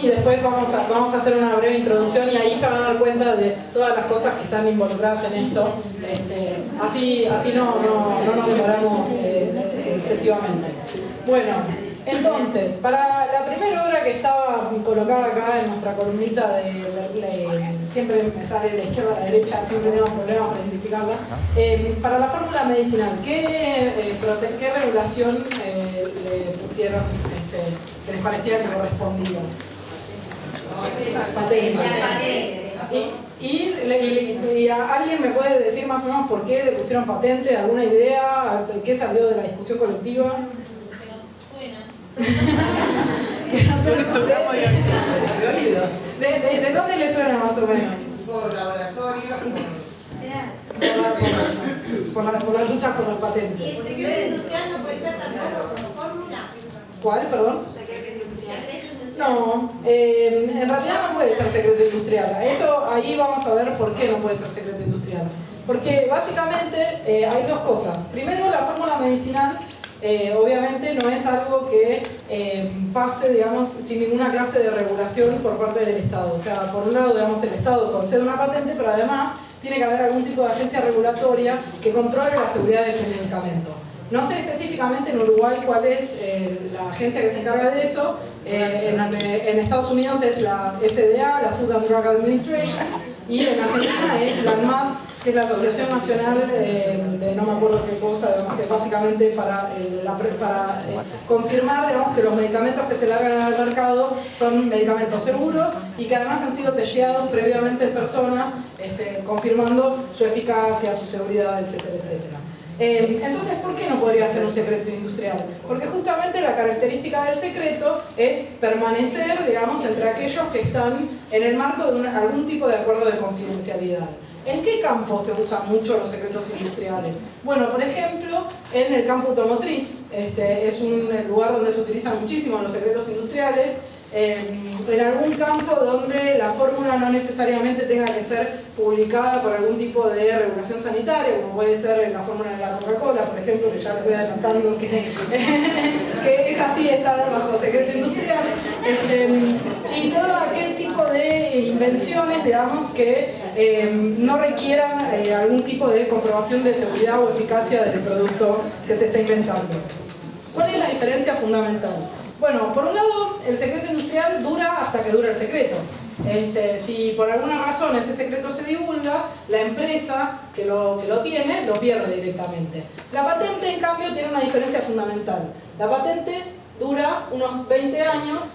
y después vamos a hacer una breve introducción y ahí se van a dar cuenta de todas las cosas que están involucradas en esto. Así no nos demoramos excesivamente. Bueno, entonces, para la primera obra que estaba colocada acá en nuestra columnita siempre me sale de la izquierda a la derecha, siempre tenemos problemas para identificarla. Para la fórmula medicinal, ¿qué regulación le pusieron que les parecía que correspondía? Patente. ¿Y alguien me puede decir más o menos por qué le pusieron patente? ¿Alguna idea? ¿Qué salió de la discusión colectiva? ¿De dónde le suena más o menos? Por laboratorio. Por la lucha por los patentes. ¿Y el secreto industrial no puede ser tampoco como fórmula? ¿Cuál, perdón? ¿Secreto industrial? No, en realidad no puede ser secreto industrial. Ahí vamos a ver por qué no puede ser secreto industrial. Porque básicamente hay dos cosas. Primero, la fórmula medicinal obviamente no es algo que pase, digamos, sin ninguna clase de regulación por parte del Estado. O sea, por un lado, digamos, el Estado concede una patente, pero además tiene que haber algún tipo de agencia regulatoria que controle la seguridad de ese medicamento. No sé específicamente en Uruguay cuál es la agencia que se encarga de eso. En Estados Unidos es la FDA, la Food and Drug Administration, y en Argentina es la ANMAT, que es la Asociación Nacional de no me acuerdo qué cosa, digamos, que básicamente para confirmar, digamos, que los medicamentos que se largan al mercado son medicamentos seguros y que además han sido testeados previamente en personas, confirmando su eficacia, su seguridad, etcétera, etcétera. Entonces, ¿por qué no podría ser un secreto industrial? Porque justamente la característica del secreto es permanecer, digamos, entre aquellos que están en el marco de algún tipo de acuerdo de confidencialidad. ¿En qué campo se usan mucho los secretos industriales? Bueno, por ejemplo, en el campo automotriz, es un lugar donde se utilizan muchísimo los secretos industriales. En algún campo donde la fórmula no necesariamente tenga que ser publicada por algún tipo de regulación sanitaria, como puede ser la fórmula de la Coca-Cola, por ejemplo, que ya les voy adelantando que es así, está bajo secreto industrial, y todo aquel tipo de invenciones, digamos, que no requieran algún tipo de comprobación de seguridad o eficacia del producto que se está inventando. ¿Cuál es la diferencia fundamental? Bueno, por un lado, el secreto industrial dura hasta que dura el secreto. Si por alguna razón ese secreto se divulga, la empresa que lo tiene lo pierde directamente. La patente, en cambio, tiene una diferencia fundamental. La patente dura unos 20 años.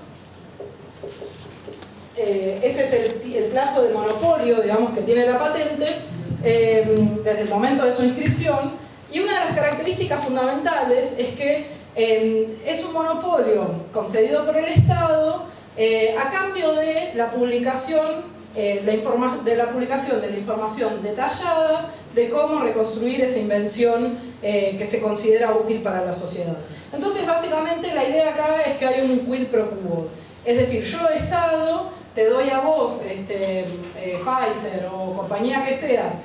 Ese es el plazo de monopolio, digamos, que tiene la patente desde el momento de su inscripción. Y una de las características fundamentales es que es un monopolio concedido por el Estado a cambio de la publicación de la información detallada de cómo reconstruir esa invención que se considera útil para la sociedad. Entonces, básicamente, la idea acá es que hay un quid pro quo. Es decir, yo, Estado, te doy a vos, Pfizer o compañía que seas,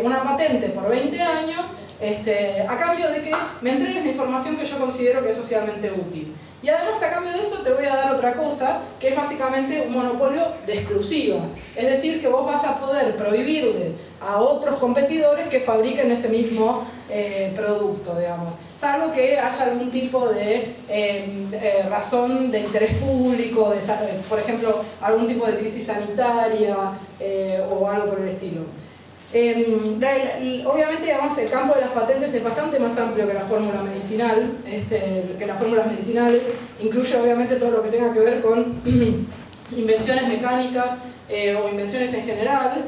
una patente por 20 años, a cambio de que me entregues la información que yo considero que es socialmente útil. Y además, a cambio de eso, te voy a dar otra cosa, que es básicamente un monopolio de exclusiva. Es decir, que vos vas a poder prohibirle a otros competidores que fabriquen ese mismo producto, digamos. Salvo que haya algún tipo de razón de interés público, por ejemplo, algún tipo de crisis sanitaria o algo por el estilo. Obviamente, digamos, el campo de las patentes es bastante más amplio que la fórmula medicinal, que las fórmulas medicinales. Incluye obviamente todo lo que tenga que ver con invenciones mecánicas o invenciones en general.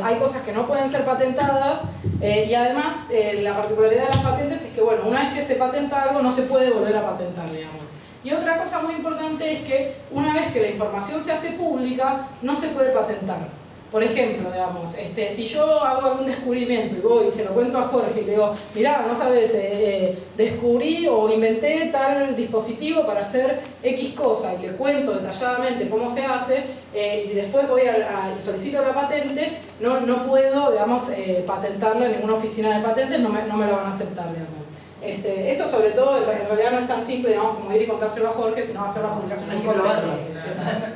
Hay cosas que no pueden ser patentadas y además la particularidad de las patentes es que, bueno, una vez que se patenta algo no se puede volver a patentar, digamos. Y otra cosa muy importante es que una vez que la información se hace pública no se puede patentar. Por ejemplo, digamos, si yo hago algún descubrimiento y voy y se lo cuento a Jorge y le digo, mirá, no sabes, descubrí o inventé tal dispositivo para hacer X cosa, y le cuento detalladamente cómo se hace, y después voy y solicito la patente, no puedo, digamos, patentarla en ninguna oficina de patentes, no me la van a aceptar, digamos. Esto sobre todo en realidad no es tan simple, digamos, como ir y contárselo a Jorge, sino hacer la publicación en Colombia.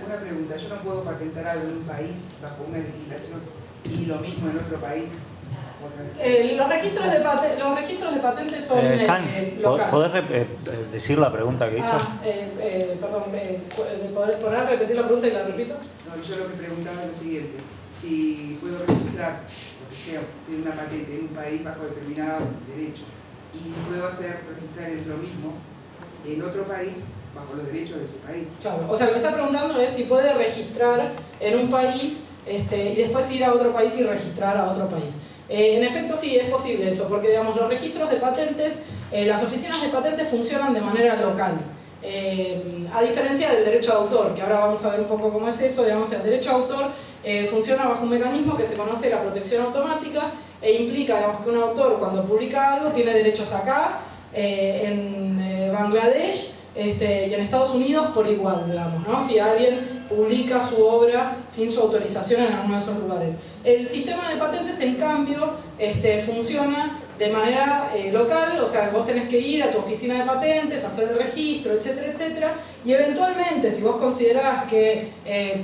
Una pregunta, yo no puedo patentar algo en un país bajo una legislación y lo mismo en otro país. Los registros de patentes son locales. ¿Podés decir la pregunta que hizo? Perdón, ¿podrás repetir la pregunta y la repito? No, yo lo que preguntaba es lo siguiente: si puedo registrar, lo que sea, tiene una patente en un país bajo determinado derecho, y si puedo registrar lo mismo en otro país bajo los derechos de ese país. Claro, o sea, lo que está preguntando es si puede registrar en un país y después ir a otro país y registrar a otro país. En efecto, sí, es posible eso, porque digamos, los registros de patentes, las oficinas de patentes funcionan de manera local. A diferencia del derecho de autor, que ahora vamos a ver un poco cómo es eso, digamos, el derecho de autor funciona bajo un mecanismo que se conoce la protección automática e implica, digamos, que un autor cuando publica algo tiene derechos acá, en Bangladesh y en Estados Unidos por igual, digamos, ¿no? Si alguien publica su obra sin su autorización en alguno de esos lugares. El sistema de patentes, en cambio, funciona de manera local, o sea, vos tenés que ir a tu oficina de patentes, hacer el registro, etcétera, etcétera, y eventualmente, si vos considerás que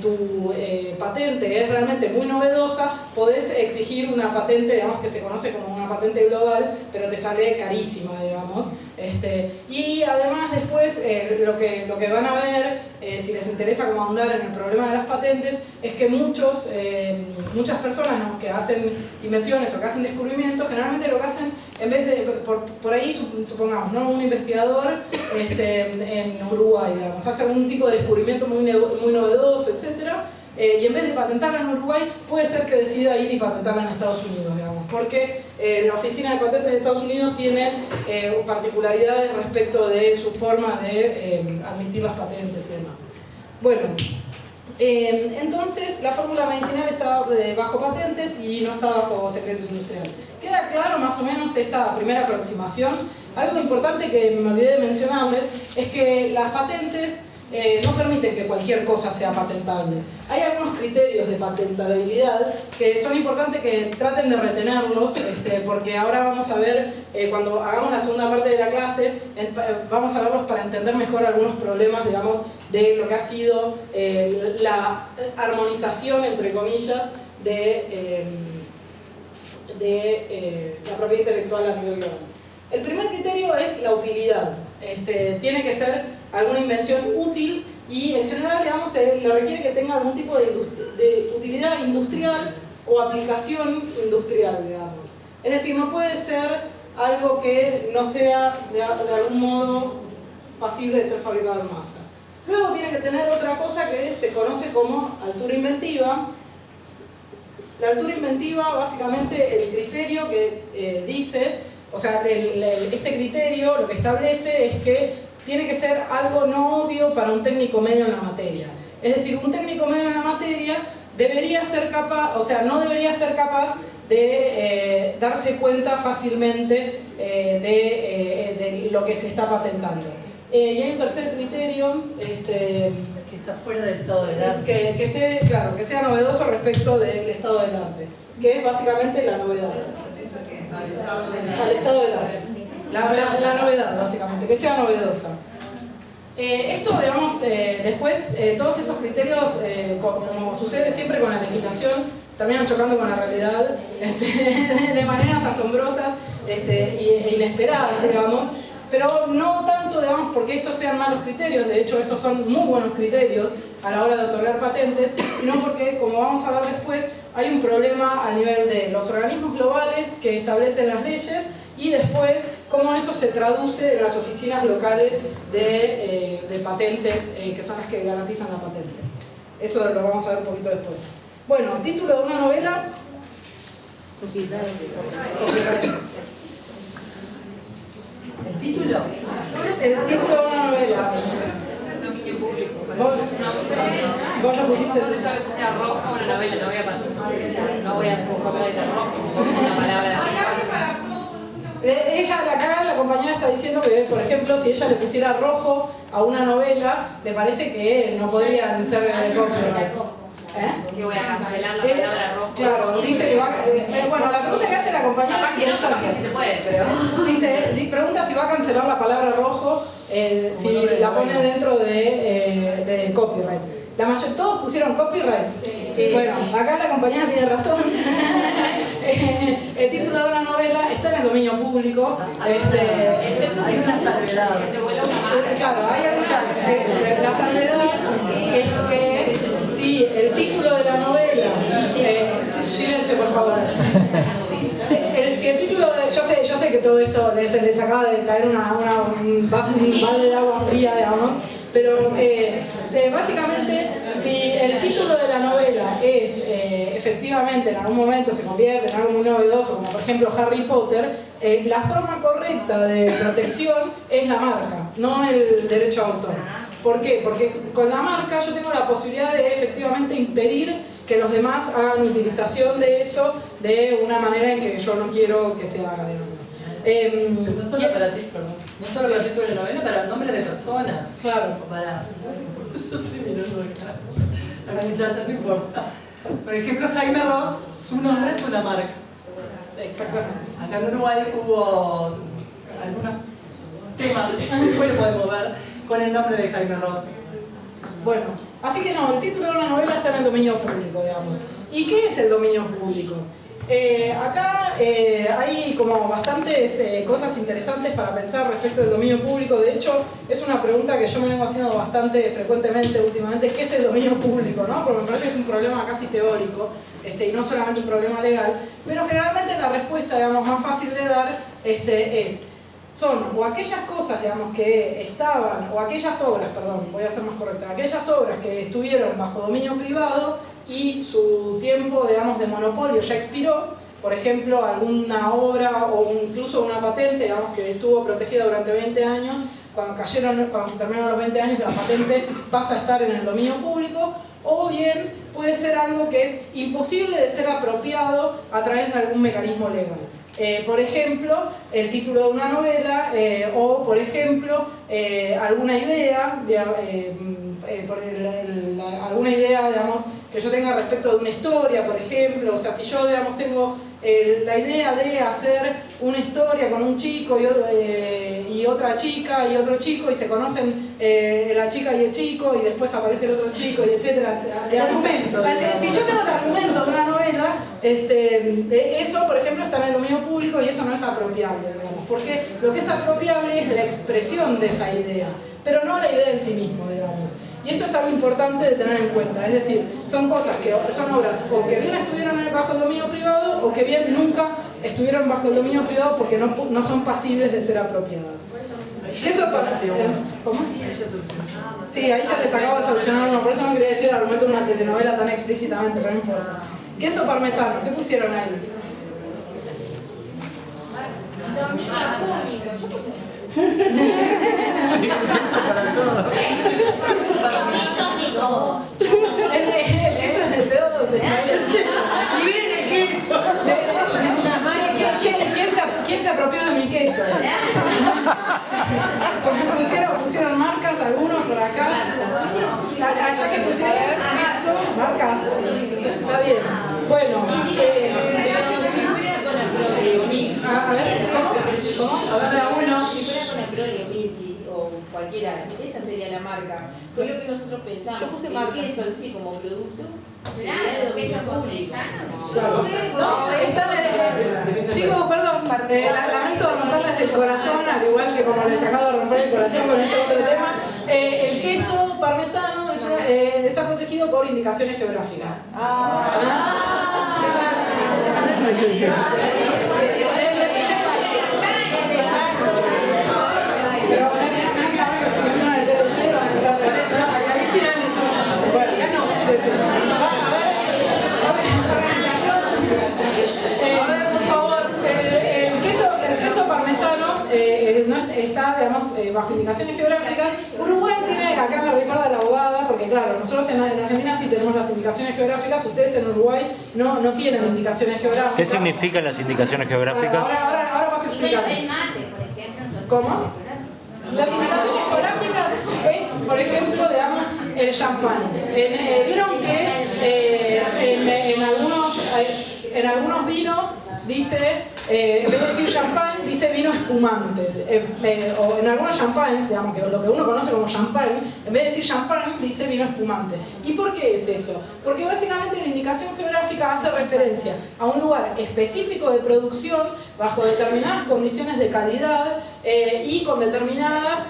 tu patente es realmente muy novedosa, podés exigir una patente, digamos, que se conoce como una patente global, pero te sale carísima, digamos. Y además después lo que van a ver, si les interesa como ahondar en el problema de las patentes, es que muchas personas, ¿no?, que hacen invenciones o que hacen descubrimientos, generalmente lo que hacen, en vez de, por ahí supongamos, ¿no?, un investigador en Uruguay, digamos, hace algún tipo de descubrimiento muy novedoso, etcétera, y en vez de patentarla en Uruguay, puede ser que decida ir y patentarla en Estados Unidos, digamos, porque la oficina de patentes de Estados Unidos tiene particularidades respecto de su forma de admitir las patentes y demás. Bueno, entonces la fórmula medicinal está bajo patentes y no está bajo secreto industrial. ¿Queda claro más o menos esta primera aproximación? Algo importante que me olvidé de mencionarles es que las patentes no permiten que cualquier cosa sea patentable. Hay algunos criterios de patentabilidad que son importantes que traten de retenerlos, porque ahora vamos a ver, cuando hagamos la segunda parte de la clase, vamos a verlos para entender mejor algunos problemas, digamos, de lo que ha sido la armonización, entre comillas, de la propiedad intelectual a nivel global. El primer criterio es la utilidad. Tiene que ser alguna invención útil y en general, digamos, le requiere que tenga algún tipo de utilidad industrial o aplicación industrial, digamos. Es decir, no puede ser algo que no sea de algún modo pasible de ser fabricado en masa. Luego tiene que tener otra cosa que se conoce como altura inventiva. La altura inventiva, básicamente, el criterio que dice, o sea, este criterio lo que establece es que tiene que ser algo no obvio para un técnico medio en la materia. Es decir, un técnico medio en la materia debería ser capaz, o sea, no debería ser capaz de darse cuenta fácilmente de lo que se está patentando. Y hay un tercer criterio, que está fuera del estado del arte. que esté, claro, que sea novedoso respecto del estado del arte, que es básicamente la novedad. Al estado del arte. La novedad, básicamente, que sea novedosa. Esto, digamos, después, todos estos criterios, como sucede siempre con la legislación, terminan chocando con la realidad de maneras asombrosas e inesperadas, digamos, pero no tanto, digamos, porque estos sean malos criterios, de hecho estos son muy buenos criterios a la hora de otorgar patentes, sino porque, como vamos a ver después, hay un problema a nivel de los organismos globales que establecen las leyes y después cómo eso se traduce en las oficinas locales de patentes, que son las que garantizan la patente. Eso lo vamos a ver un poquito después. Bueno, título de una novela. ¿El título? El título de una novela. Vos lo pusiste. Yo puse a rojo una novela, no voy a hacer un copyright de rojo, una palabra. Ella, acá la compañera está diciendo que, por ejemplo, si ella le pusiera rojo a una novela, le parece que no podrían ser copyright. Que voy a cancelar la palabra rojo. Claro, dice que va. Bueno, la pregunta que hace la compañera Capaz que no, capaz que sí se puede, pero. Pregunta si va a cancelar la palabra rojo si la pone dentro de copyright. Todos pusieron copyright. Sí. Bueno, acá la compañera tiene razón. El título de una novela está en el dominio público. Excepto hay una salvedad. Que se vuelva una marca. Claro, hay la salvedad es que si el título de la novela, silencio por favor. Si el título de, yo sé que todo esto les acaba de caer un balde de agua fría, digamos, pero básicamente si el título de la novela es efectivamente en algún momento se convierte en algo muy novedoso, como por ejemplo Harry Potter, la forma correcta de protección es la marca, no el derecho a autor. ¿Por qué? Porque con la marca yo tengo la posibilidad de efectivamente impedir que los demás hagan utilización de eso de una manera en que yo no quiero que se haga, digamos. No solo para ti, perdón. No solo para título de novela, para nombres de personas. Claro. Para. Yo estoy mirando acá. A la muchacha, no importa. Por ejemplo, Jaime Ross, su nombre es una marca. Exactamente. Acá en Uruguay hubo algunos temas que después podemos ver con el nombre de Jaime Ross. Bueno, así que no, el título de una novela está en el dominio público, digamos. ¿Y qué es el dominio público? Acá hay como bastantes cosas interesantes para pensar respecto del dominio público. De hecho, es una pregunta que yo me vengo haciendo bastante frecuentemente últimamente. ¿Qué es el dominio público? ¿No? Porque me parece que es un problema casi teórico y no solamente un problema legal. Pero generalmente la respuesta, digamos, más fácil de dar son o aquellas cosas, digamos, que estaban, o aquellas obras, perdón, voy a ser más correcta, aquellas obras que estuvieron bajo dominio privado y su tiempo, digamos, de monopolio ya expiró. Por ejemplo, alguna obra o incluso una patente, digamos, que estuvo protegida durante 20 años, cuando se terminaron los 20 años, la patente pasa a estar en el dominio público. O bien puede ser algo que es imposible de ser apropiado a través de algún mecanismo legal. Por ejemplo, el título de una novela o, por ejemplo, alguna idea, alguna idea, digamos, que yo tenga respecto de una historia, por ejemplo. O sea, si yo, digamos, tengo la idea de hacer una historia con un chico y otra chica y otro chico y se conocen la chica y el chico y después aparece el otro chico y etcétera. Si yo tengo el argumento de una novela, eso, por ejemplo, está en el dominio público y eso no es apropiable, digamos, porque lo que es apropiable es la expresión de esa idea, pero no la idea en sí mismo, digamos. Y esto es algo importante de tener en cuenta, es decir, son cosas que son obras o que bien estuvieron bajo el dominio privado o que bien nunca estuvieron bajo el dominio privado porque no son pasibles de ser apropiadas. Eso ¿cómo? Sí, ahí ya les acabo de solucionar uno, por eso no quería decir el argumento de una telenovela tan explícitamente, pero no importa. Queso parmesano, ¿qué pusieron ahí? Dominio público. Queso para todos. Queso de todos. El queso es de todos, está bien. Y miren el queso. ¿Quién se apropió de mi queso? Porque pusieron marcas, algunos por acá. Allá que pusieron marcas. Está bien. Bueno, a ver, ¿cómo? A ver, uno. Si fuera con Acrolio, Milky o cualquiera, esa sería la marca. Fue lo que nosotros pensamos. Yo puse el marca. queso en sí como producto sería Claro, de queso dominio público. parmesano. No, está chicos, perdón, lamento romperles el corazón, al igual que como les acabo de romper el corazón con este otro tema. El queso parmesano está protegido por indicaciones geográficas. Pero por favor, el queso parmesano no está, digamos, bajo indicaciones geográficas. Uruguay tiene, acá me recuerda la abogada, porque claro, nosotros en Argentina sí tenemos las indicaciones geográficas, ustedes en Uruguay no tienen indicaciones geográficas. ¿Qué significan las indicaciones geográficas? Ahora paso a explicar. El mate, por ejemplo. ¿Cómo? Las indicaciones geográficas es, por ejemplo, digamos, el champán. Vieron que En algunos vinos dice, en vez de decir champagne, dice vino espumante. O en algunos champagnes, digamos, que lo que uno conoce como champagne, en vez de decir champagne, dice vino espumante. ¿Y por qué es eso? Porque básicamente la indicación geográfica hace referencia a un lugar específico de producción, bajo determinadas condiciones de calidad y con determinadas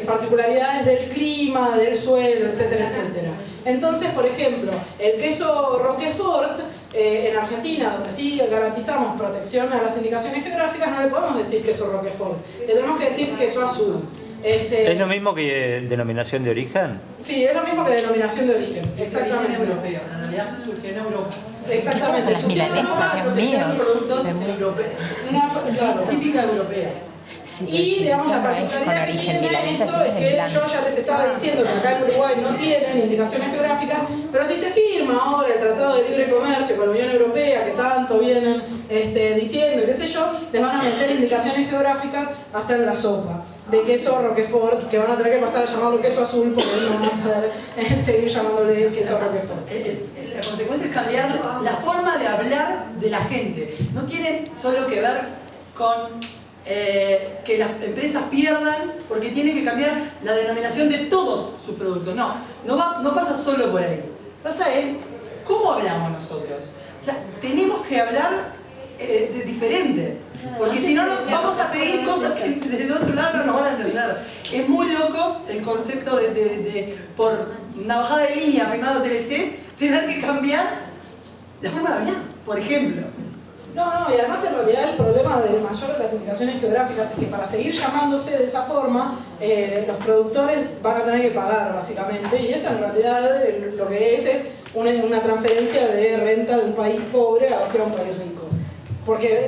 particularidades del clima, del suelo, etcétera, etcétera. Entonces, por ejemplo, el queso Roquefort, en Argentina, donde sí garantizamos protección a las indicaciones geográficas, no le podemos decir queso Roquefort, le tenemos que decir queso azul. ¿Es lo mismo que denominación de origen? Sí, es lo mismo que denominación de origen. Es origen Exactamente. europeo, en realidad se surgió en Europa. Exactamente. Las milanesas, Dios mío. Productos europeos. Claro. Típica europea. Sí, Y digamos la es con particularidad que origen tiene milanesa, esto es que Milán. yo ya les estaba diciendo que acá en Uruguay no tienen indicaciones geográficas, pero si se firma ahora el Tratado de Libre Comercio con la Unión Europea, que tanto vienen diciendo y qué sé yo, les van a meter indicaciones geográficas hasta en la sopa de queso Roquefort, que van a tener que pasar a llamarlo queso azul porque no van a poder seguir llamándole queso Roquefort. La consecuencia es cambiar la forma de hablar de la gente. No tiene solo que ver con que las empresas pierdan porque tienen que cambiar la denominación de todos sus productos. No pasa solo por ahí. Pasa en cómo hablamos nosotros. O sea, tenemos que hablar diferente. Porque si no, vamos a pedir cosas que del otro lado no nos van a entender. Es muy loco el concepto de por una bajada de línea firmado TLC, tener que cambiar la forma de hablar, por ejemplo. No, y además en realidad el problema del mayor de las indicaciones geográficas es que para seguir llamándose de esa forma, los productores van a tener que pagar básicamente, y eso en realidad lo que es una transferencia de renta de un país pobre hacia un país rico. Porque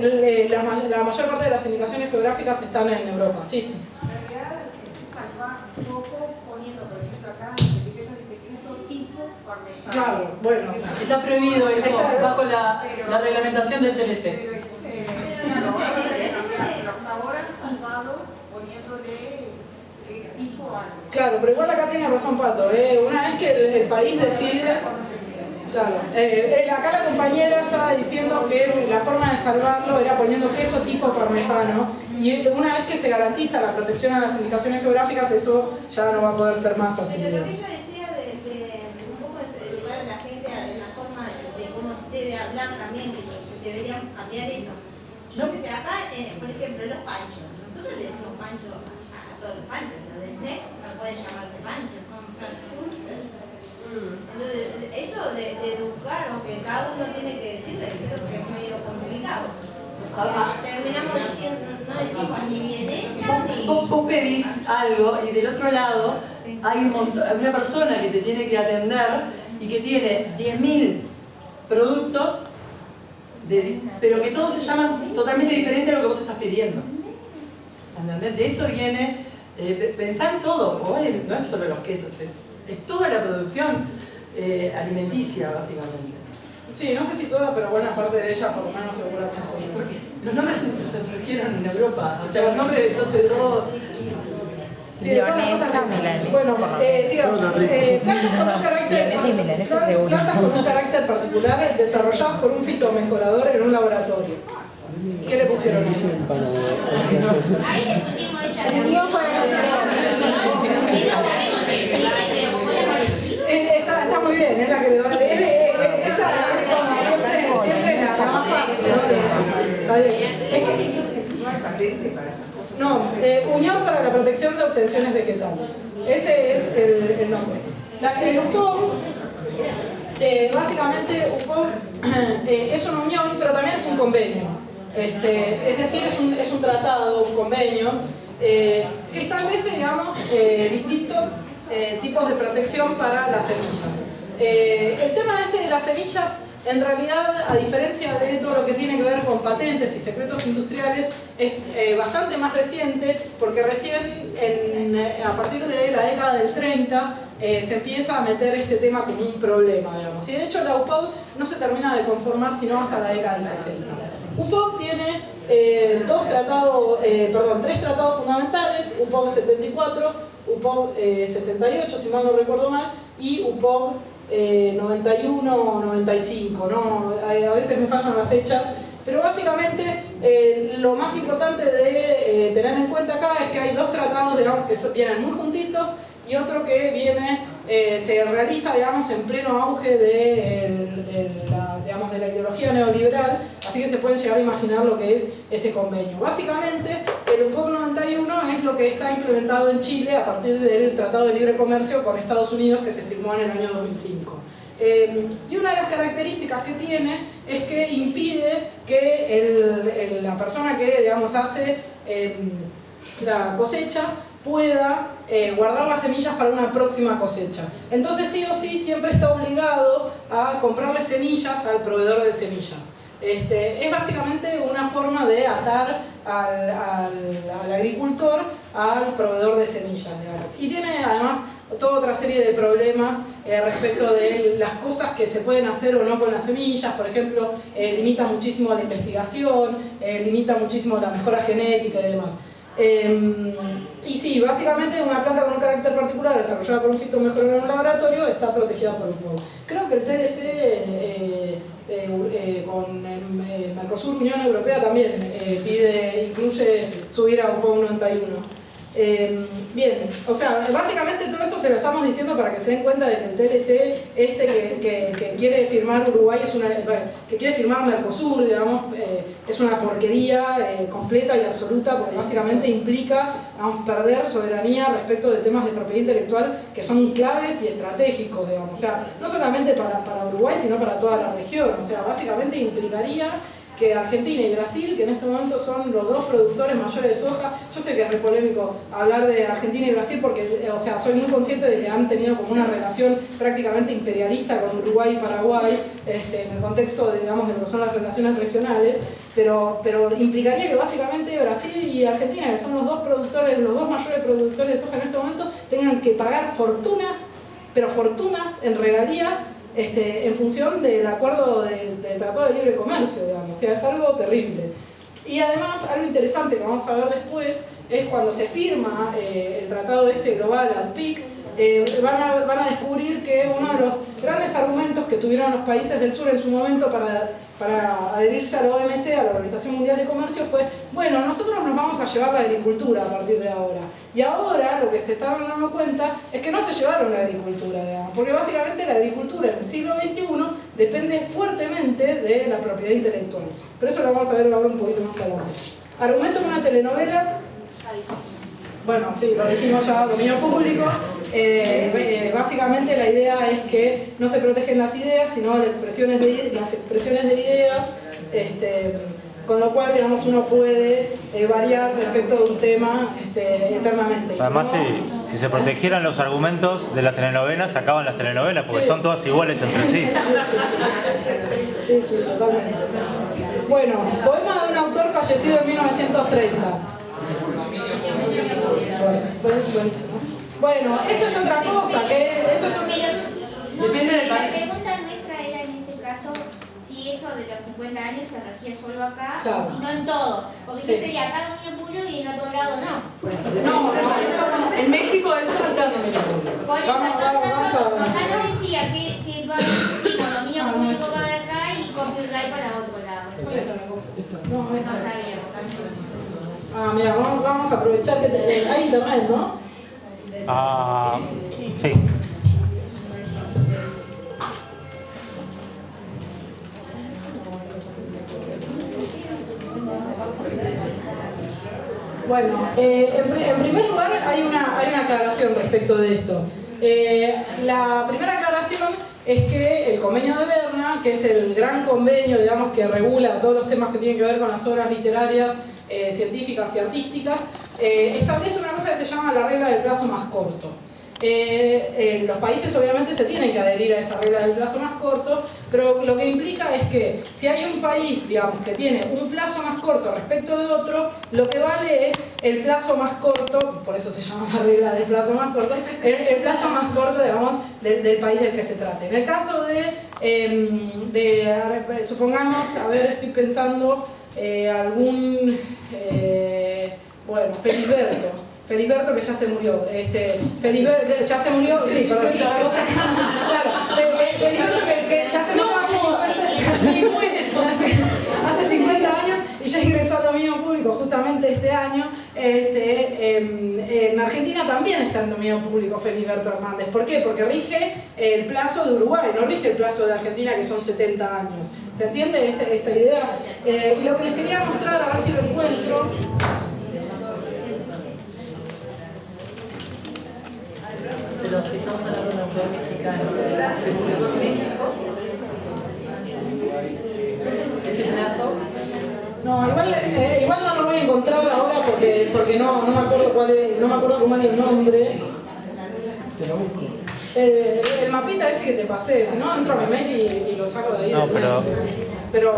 la mayor parte de las indicaciones geográficas están en Europa, sí. En realidad se salva un poco poniendo, por ejemplo, acá en la etiqueta dice queso tipo parmesano. Claro, bueno. Está prohibido eso bajo la reglamentación del TLC. Pero hasta ahora han salvado poniéndole tipo algo. Claro, pero igual acá tiene razón Pato, una vez que el país decide... Claro, acá la compañera estaba diciendo que la forma de salvarlo era poniendo queso tipo parmesano, y una vez que se garantiza la protección a las indicaciones geográficas, eso ya no va a poder ser más así. Pero lo que ella decía de un poco es educar a la gente en la forma de cómo debe hablar también, que deberían cambiar eso. Yo que sé, acá, por ejemplo, los panchos. Nosotros le decimos pancho a todos los panchos, los del Next no pueden llamarse panchos, son frankfurters. Entonces, eso de educar o que cada uno tiene que decirle, creo que es medio complicado. Terminamos diciendo, no decimos ni vienesa ni... Vos pedís algo y del otro lado hay una persona que te tiene que atender y que tiene 10.000 productos, pero que todos se llaman totalmente diferente a lo que vos estás pidiendo. ¿Entendés? De eso viene, pensar en todo, no es solo los quesos, es toda la producción alimenticia, básicamente. Sí, no sé si toda, pero buena parte de ella por lo menos seguramente. Porque los nombres se surgieron en Europa, o sea, los nombres de todo. Sí, de todas las cosas que... Bueno, sigamos. Plantas con un carácter particular desarrolladas por un fitomejorador en un laboratorio. ¿Qué le pusieron ahí? Ahí le pusimos esa reunión para Está muy bien, es la que le va a leer. Esa es como siempre la más fácil. Está bien. No hay patente para estas cosas. No, Unión para la Protección de Obtenciones Vegetales. Ese es el nombre. El UPOV, básicamente UPOV es una unión, pero también es un convenio. Es decir, es un tratado, un convenio, que establece, digamos, distintos tipos de protección para las semillas. El tema de las semillas, en realidad, a diferencia de todo lo que tiene que ver con patentes y secretos industriales, es bastante más reciente, porque recién, a partir de la década del 30, se empieza a meter este tema como un problema, digamos. Y de hecho la UPOV no se termina de conformar sino hasta la década del 60. UPOV tiene tres tratados fundamentales: UPOV 74, UPOV 78, si mal no recuerdo mal, y UPOV 91 o 95, ¿no? A veces me fallan las fechas, pero básicamente lo más importante de tener en cuenta acá es que hay dos tratados, digamos, que vienen muy juntitos y otro que viene, se realiza, digamos, en pleno auge de la ideología neoliberal, así que se pueden llegar a imaginar lo que es ese convenio. Básicamente, el UPOC 91 es lo que está implementado en Chile a partir del Tratado de Libre Comercio con Estados Unidos que se firmó en el año 2005. Y una de las características que tiene es que impide que la persona que, digamos, hace la cosecha pueda guardar las semillas para una próxima cosecha. Entonces sí o sí siempre está obligado a comprarle semillas al proveedor de semillas. Es básicamente una forma de atar al agricultor al proveedor de semillas, digamos. Y tiene además toda otra serie de problemas respecto de las cosas que se pueden hacer o no con las semillas. Por ejemplo, limita muchísimo la investigación, limita muchísimo la mejora genética y demás. Y sí, básicamente una planta con un carácter particular desarrollada por un fitomejorero en un laboratorio está protegida por UPOC. Creo que el TLC con el Mercosur, Unión Europea también incluye subir a UPOC 91. Bien, o sea, básicamente todo esto se lo estamos diciendo para que se den cuenta de que el TLC que quiere firmar Uruguay que quiere firmar Mercosur, digamos, es una porquería completa y absoluta, porque básicamente implica, vamos, perder soberanía respecto de temas de propiedad intelectual que son claves y estratégicos, digamos, o sea, no solamente para Uruguay, sino para toda la región. O sea, básicamente implicaría que Argentina y Brasil, que en este momento son los dos productores mayores de soja, yo sé que es re polémico hablar de Argentina y Brasil porque, o sea, soy muy consciente de que han tenido como una relación prácticamente imperialista con Uruguay y Paraguay, en el contexto de, digamos, de lo que son las relaciones regionales, pero implicaría que básicamente Brasil y Argentina, que son los dos mayores productores de soja en este momento, tengan que pagar fortunas, pero fortunas en regalías, en función del acuerdo del Tratado de Libre Comercio, digamos. O sea, es algo terrible. Y además, algo interesante que vamos a ver después es cuando se firma el tratado global, ADPIC, van a descubrir que uno de los grandes argumentos que tuvieron los países del sur en su momento para adherirse a la OMC, a la Organización Mundial de Comercio, fue: bueno, nosotros nos vamos a llevar la agricultura a partir de ahora. Y ahora lo que se están dando cuenta es que no se llevaron la agricultura, digamos, porque básicamente la agricultura en el siglo XXI depende fuertemente de la propiedad intelectual. Pero eso lo vamos a ver ahora un poquito más adelante. Argumento de una telenovela. Bueno, sí, lo dijimos ya, dominio público. Básicamente la idea es que no se protegen las ideas, sino las expresiones de ideas, con lo cual, digamos, uno puede variar respecto de un tema eternamente. Además, si se protegieran los argumentos de las telenovelas, se acaban las telenovelas, porque son todas iguales entre sí. Sí, totalmente. Bueno, poema de un autor fallecido en 1930. Bueno, eso es otra cosa, Depende del país. La pregunta nuestra era en este caso si eso de los 50 años se regía solo acá, claro, o si no en todo. Porque sí, sería acá dominio público y en otro lado no. Pues, no, en México eso no está dominio público. Por eso, acá no decía que va a haber dominio público para acá y copyright para otro lado. No sabíamos. Mira, vamos a aprovechar que hay internet, ¿no? Sí. Bueno, en primer lugar hay una aclaración respecto de esto. La primera aclaración es que el convenio de Berna, que es el gran convenio, digamos, que regula todos los temas que tienen que ver con las obras literarias, científicas y artísticas, establece una cosa que se llama la regla del plazo más corto. Los países obviamente se tienen que adherir a esa regla del plazo más corto, pero lo que implica es que si hay un país, digamos, que tiene un plazo más corto respecto de otro, lo que vale es el plazo más corto, por eso se llama la regla del plazo más corto, el plazo más corto, digamos, del país del que se trate. En el caso supongamos, a ver, estoy pensando, bueno, Feliberto. Felisberto, que ya se murió. Felisberto, que ya se murió, sí, perdón. Claro, Felisberto, que ya se murió hace 50 años y ya ingresó al dominio público justamente este año. En Argentina también está en dominio público Felisberto Hernández. ¿Por qué? Porque rige el plazo de Uruguay, no rige el plazo de Argentina, que son 70 años. ¿Se entiende esta idea? Y lo que les quería mostrar, a ver si lo encuentro. Pero si estamos hablando de un autor mexicano, se publicó en México, ese plazo. No, igual no lo voy a encontrar ahora porque no me acuerdo no me acuerdo cómo era el nombre. El mapita ese que te pasé, si no entro a mi mail y lo saco de ahí. No, pero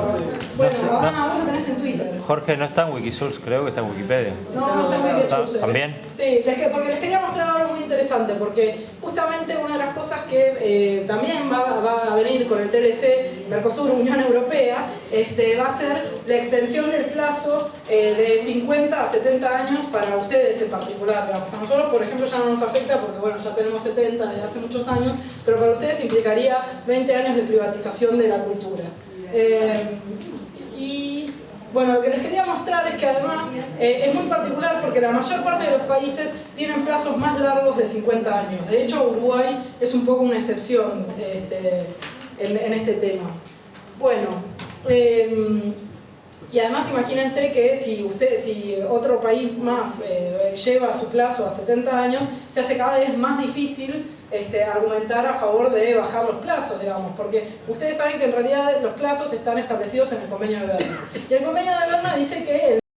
bueno, no sé, ahora vos lo tenés en Twitter. Jorge, no está en Wikisource, creo que está en Wikipedia. No está en Wikisource. ¿También? Sí, porque les quería mostrar algo muy interesante, porque justamente una de las cosas que también va a venir con el TLC, Mercosur, Unión Europea, va a ser la extensión del plazo de 50 a 70 años para ustedes en particular. Digamos. A nosotros, por ejemplo, ya no nos afecta porque bueno, ya tenemos 70 desde hace muchos años, pero para ustedes implicaría 20 años de privatización de la cultura. Y bueno, lo que les quería mostrar es que además es muy particular porque la mayor parte de los países tienen plazos más largos de 50 años. De hecho, Uruguay es un poco una excepción en este tema. Bueno, y además imagínense que si otro país más lleva su plazo a 70 años, se hace cada vez más difícil argumentar a favor de bajar los plazos, digamos, porque ustedes saben que en realidad los plazos están establecidos en el Convenio de Berna. Y el Convenio de Berna dice que